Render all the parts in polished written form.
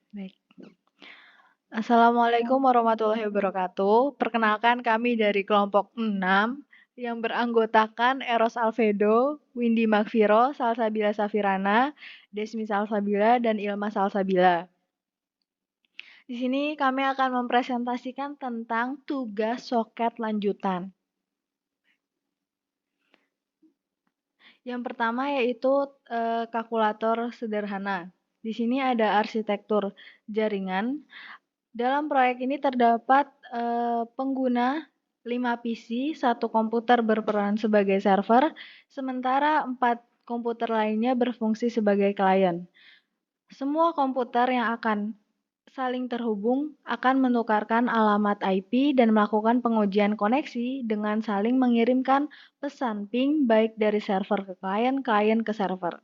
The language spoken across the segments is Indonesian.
Baik. Assalamualaikum warahmatullahi wabarakatuh. Perkenalkan kami dari kelompok 6 yang beranggotakan Eros Alfedo, Windy Magviro, Salsabila Safirana, Desmi Salsabila, dan Ilma Salsabila. Di sini kami akan mempresentasikan tentang tugas soket lanjutan. Yang pertama yaitu kalkulator sederhana. Di sini ada arsitektur jaringan. Dalam proyek ini terdapat pengguna 5 PC, 1 komputer berperan sebagai server, sementara 4 komputer lainnya berfungsi sebagai klien. Semua komputer yang akan saling terhubung akan menukarkan alamat IP dan melakukan pengujian koneksi dengan saling mengirimkan pesan ping baik dari server ke klien, klien ke server.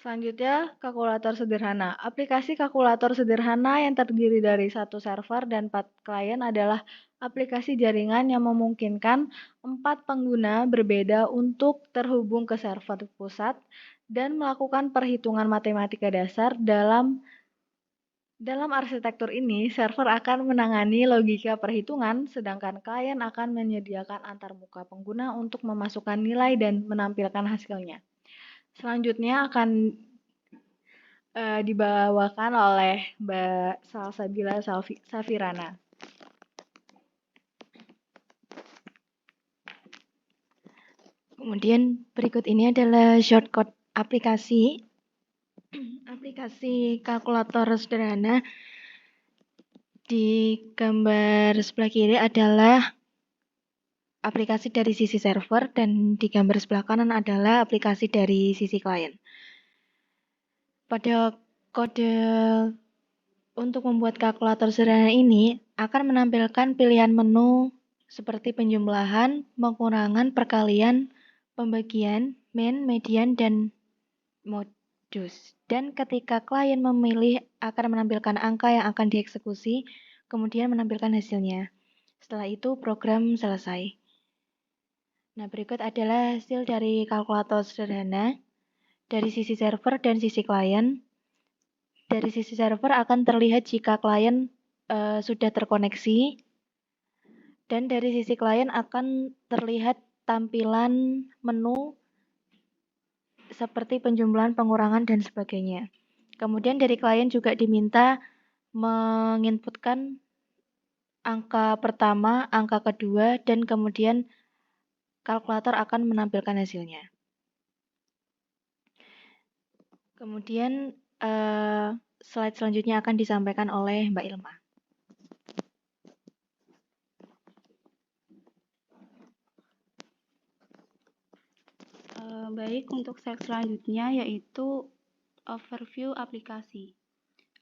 Selanjutnya, kalkulator sederhana. Aplikasi kalkulator sederhana yang terdiri dari 1 server dan 4 klien adalah aplikasi jaringan yang memungkinkan 4 pengguna berbeda untuk terhubung ke server pusat dan melakukan perhitungan matematika dasar. Dalam arsitektur ini, server akan menangani logika perhitungan, sedangkan klien akan menyediakan antarmuka pengguna untuk memasukkan nilai dan menampilkan hasilnya. Selanjutnya akan dibawakan oleh Mbak Salsabila Safirana. Kemudian berikut ini adalah shortcut aplikasi kalkulator sederhana. Di gambar sebelah kiri adalah aplikasi dari sisi server dan di gambar sebelah kanan adalah aplikasi dari sisi klien. Pada kode untuk membuat kalkulator sederhana ini akan menampilkan pilihan menu seperti penjumlahan, pengurangan, perkalian, pembagian, min, median, dan modus. Dan ketika klien memilih akan menampilkan angka yang akan dieksekusi, kemudian menampilkan hasilnya. Setelah itu program selesai. Nah, berikut adalah hasil dari kalkulator sederhana dari sisi server dan sisi klien. Dari sisi server akan terlihat jika klien sudah terkoneksi, dan dari sisi klien akan terlihat tampilan menu seperti penjumlahan, pengurangan, dan sebagainya. Kemudian dari klien juga diminta menginputkan angka pertama, angka kedua, dan kemudian kalkulator akan menampilkan hasilnya. Kemudian slide selanjutnya akan disampaikan oleh Mbak Ilma. Baik, untuk slide selanjutnya yaitu overview aplikasi.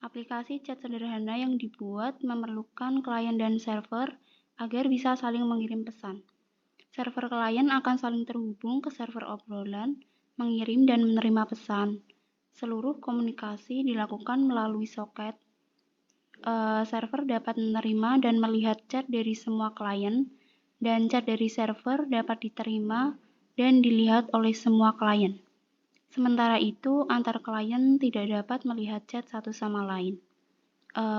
Aplikasi chat sederhana yang dibuat memerlukan klien dan server agar bisa saling mengirim pesan. Server klien akan saling terhubung ke server obrolan, mengirim dan menerima pesan. Seluruh komunikasi dilakukan melalui soket. Server dapat menerima dan melihat chat dari semua klien, dan chat dari server dapat diterima dan dilihat oleh semua klien. Sementara itu, antar klien tidak dapat melihat chat satu sama lain.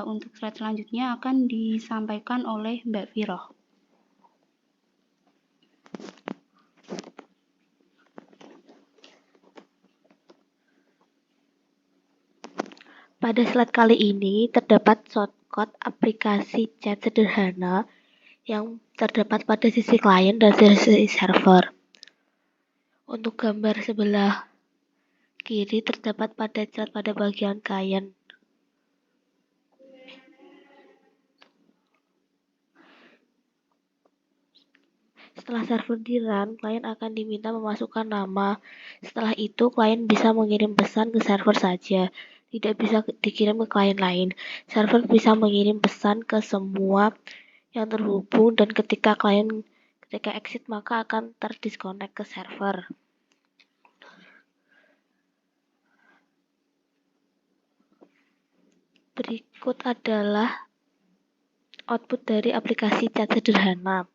Untuk slide selanjutnya akan disampaikan oleh Mbak Viroh. Pada slide kali ini terdapat shortcut aplikasi chat sederhana yang terdapat pada sisi klien dan sisi server. Untuk gambar sebelah kiri terdapat pada chat pada bagian klien. Setelah server di-run, klien akan diminta memasukkan nama. Setelah itu, klien bisa mengirim pesan ke server saja, tidak bisa dikirim ke klien lain. Server bisa mengirim pesan ke semua yang terhubung dan ketika exit maka akan terdisconnect ke server. Berikut adalah output dari aplikasi chat sederhana.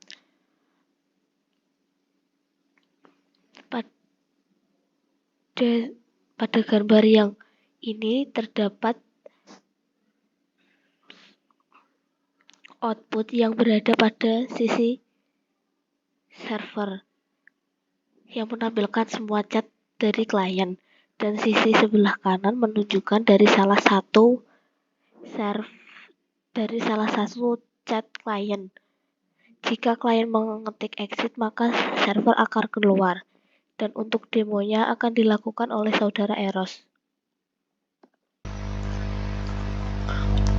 Pada gambar yang ini terdapat output yang berada pada sisi server yang menampilkan semua chat dari klien, dan sisi sebelah kanan menunjukkan dari salah satu chat klien. Jika klien mengetik exit, maka server akan keluar. Dan untuk demonya akan dilakukan oleh saudara Eros.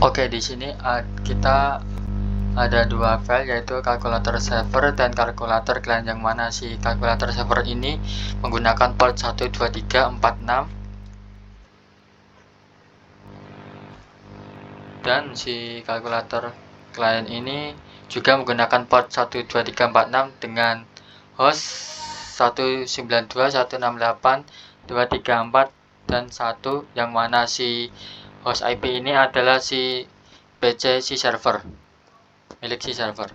Oke, di sini kita ada dua file, yaitu kalkulator server dan kalkulator client, yang mana si kalkulator server ini menggunakan port 12346 dan si kalkulator client ini juga menggunakan port 12346 dengan host 192.168.234 dan 1, yang mana si host IP ini adalah si PC si server, milik si server.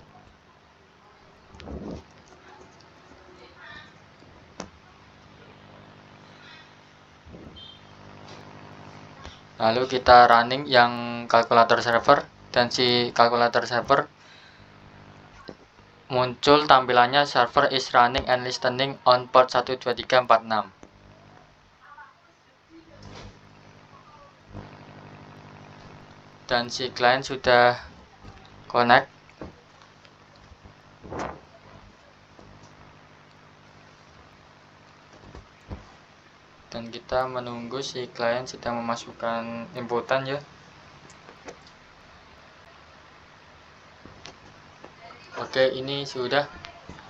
Lalu kita running yang kalkulator server, dan si kalkulator server muncul tampilannya server is running and listening on port 12346. Dan si client sudah connect. Dan kita menunggu si klien sedang memasukkan inputan ya. Oke, ini sudah,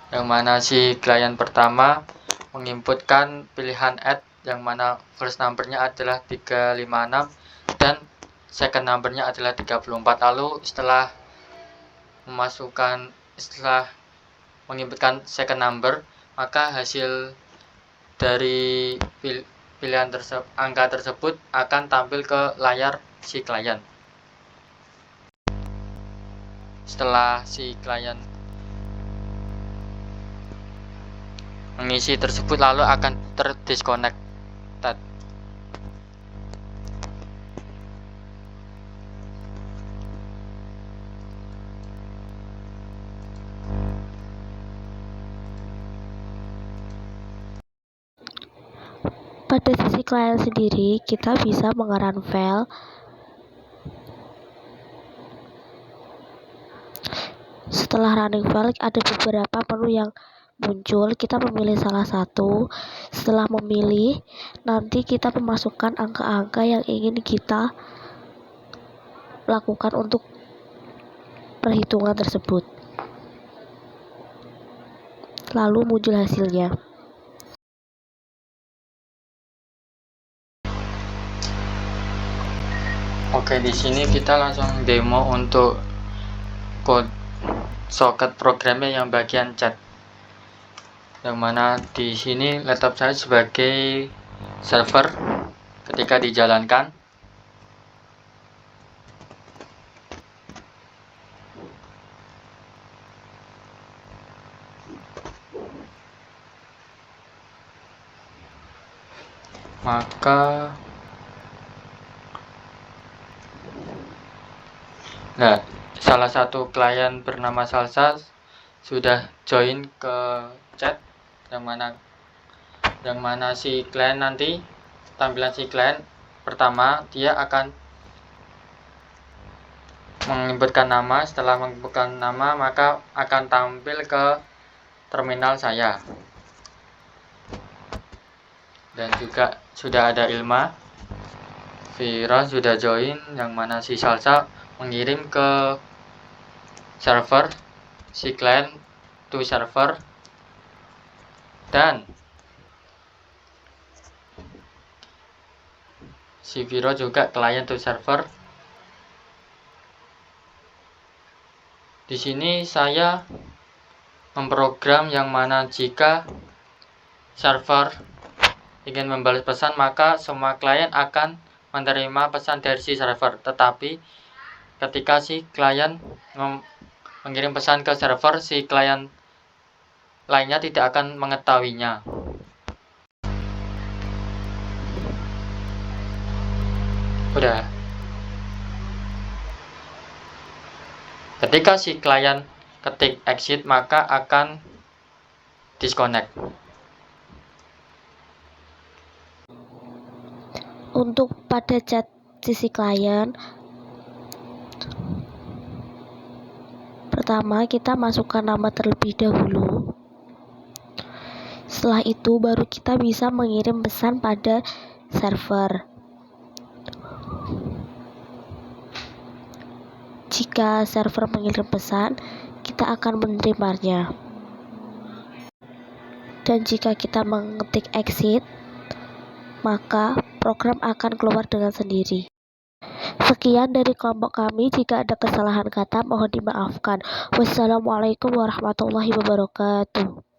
yang mana si klien pertama menginputkan pilihan add, yang mana first numbernya adalah 356 dan second numbernya adalah 34. Lalu setelah menginputkan second number, maka hasil dari pilihan angka tersebut akan tampil ke layar si klien. Setelah si klien mengisi tersebut, lalu akan terdisconnected. Pada sisi klien sendiri, kita bisa mengerun file. Setelah running file, ada beberapa menu yang muncul. Kita memilih salah satu. Setelah memilih, nanti kita memasukkan angka-angka yang ingin kita lakukan untuk perhitungan tersebut. Lalu muncul hasilnya. Oke, di sini kita langsung demo untuk code socket programnya yang bagian chat. Yang mana di sini laptop saya sebagai server ketika dijalankan. Maka salah satu klien bernama Salsa sudah join ke chat, yang mana si klien nanti, tampilan si klien pertama, dia akan menginputkan nama. Setelah menginputkan nama, maka akan tampil ke terminal saya. Dan juga sudah ada Ilma, Vira sudah join, yang mana si Salsa mengirim ke server, si client to server, dan si Viro juga client to server. Di sini saya memprogram yang mana jika server ingin membalas pesan, maka semua klien akan menerima pesan dari si server. Tetapi ketika si klien mengirim pesan ke server, si klien lainnya tidak akan mengetahuinya. Udah. Ketika si klien ketik exit, maka akan disconnect. Untuk pada chat sisi klien, pertama kita masukkan nama terlebih dahulu. Setelah itu baru kita bisa mengirim pesan pada server. Jika server mengirim pesan, kita akan menerimanya. Dan jika kita mengetik exit, maka program akan keluar dengan sendiri. Sekian dari kelompok kami. Jika ada kesalahan kata, mohon dimaafkan. Wassalamualaikum warahmatullahi wabarakatuh.